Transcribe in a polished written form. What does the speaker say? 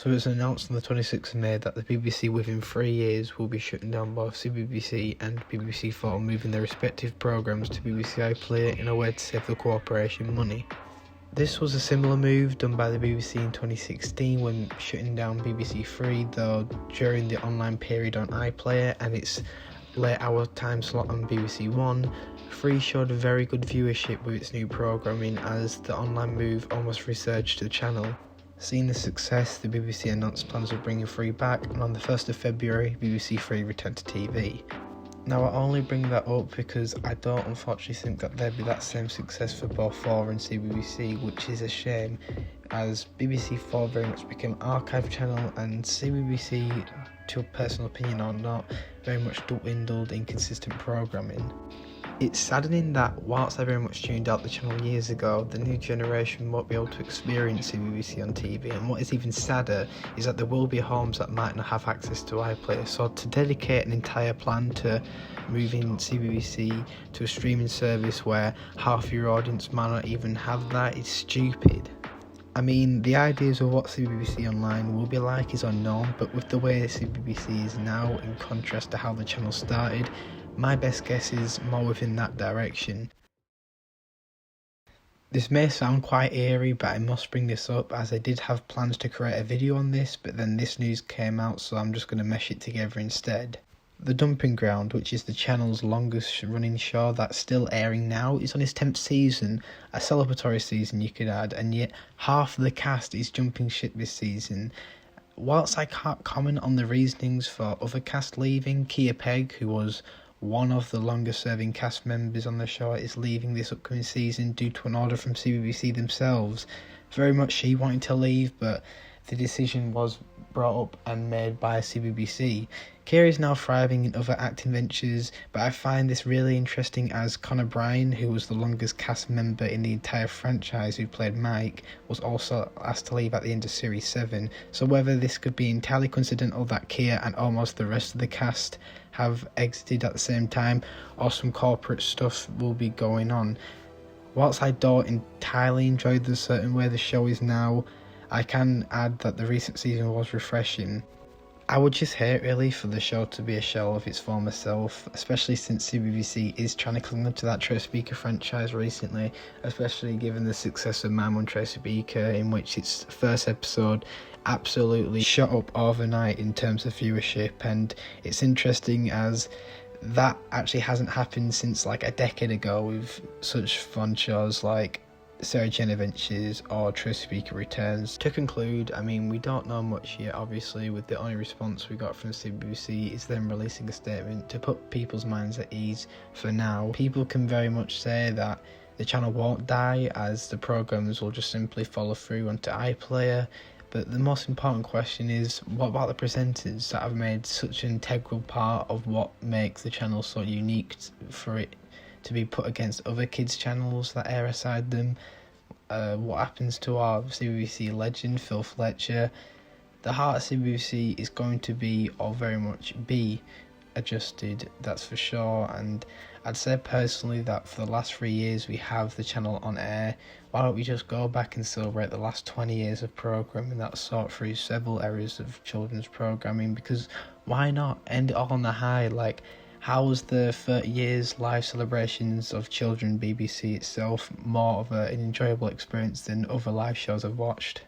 So it's announced on the 26th of May that the BBC within 3 years will be shutting down both CBBC and BBC4, moving their respective programmes to BBC iPlayer in a way to save the corporation money. This was a similar move done by the BBC in 2016 when shutting down BBC 3, though during the online period on iPlayer and its late hour time slot on BBC One, 3 showed a very good viewership with its new programming as the online move almost resurged the channel. Seeing the success, the BBC announced plans of bringing 3 back, and on the 1st of February, BBC 3 returned to TV. Now I only bring that up because I don't unfortunately think that there'd be that same success for both 4 and CBBC, which is a shame, as BBC 4 very much became an archive channel and CBBC, to a personal opinion or not, very much dwindled in consistent programming. It's saddening that whilst I very much tuned out the channel years ago, the new generation won't be able to experience CBBC on TV, and what is even sadder is that there will be homes that might not have access to iPlayer, so to dedicate an entire plan to moving CBBC to a streaming service where half your audience might not even have that is stupid. I mean, the ideas of what CBBC Online will be like is unknown, but with the way CBBC is now, in contrast to how the channel started, my best guess is more within that direction. This may sound quite eerie, but I must bring this up as I did have plans to create a video on this, but then this news came out, so I'm just going to mesh it together instead. The Dumping Ground, which is the channel's longest running show that's still airing now, is on its 10th season, a celebratory season you could add, and yet half the cast is jumping ship this season. Whilst I can't comment on the reasonings for other cast leaving, Kia Pegg, who was one of the longest serving cast members on the show, is leaving this upcoming season due to an order from CBBC themselves. Very much she wanted to leave, but the decision was brought up and made by CBBC. Keir is now thriving in other acting ventures, but I find this really interesting as Connor Bryan, who was the longest cast member in the entire franchise who played Mike, was also asked to leave at the end of Series 7, so whether this could be entirely coincidental that Keir and almost the rest of the cast have exited at the same time, or some corporate stuff will be going on. Whilst I don't entirely enjoy the certain way the show is now, I can add that the recent season was refreshing. I would just hate really for the show to be a shell of its former self, especially since CBBC is trying to cling to that Tracy Beaker franchise recently, especially given the success of My Mum Tracy Beaker, in which its first episode absolutely shot up overnight in terms of viewership. And it's interesting as that actually hasn't happened since like a decade ago with such fun shows like Sarah Jane Adventures or Tracy Beaker Returns. To conclude, I mean, we don't know much yet, obviously, with the only response we got from CBBC is them releasing a statement to put people's minds at ease for now. People can very much say that the channel won't die as the programmes will just simply follow through onto iPlayer, but the most important question is, what about the presenters that have made such an integral part of what makes the channel so unique for it to be put against other kids channels that air aside them? What happens to our CBBC legend Phil Fletcher? The heart of CBBC is going to be, or very much be, adjusted, that's for sure. And I'd say personally that for the last 3 years we have the channel on air, why don't we just go back and celebrate the last 20 years of programming that sought through several areas of children's programming? Because why not end it all on a high? Like, how was the 30 years live celebrations of children BBC itself more of an enjoyable experience than other live shows I've watched?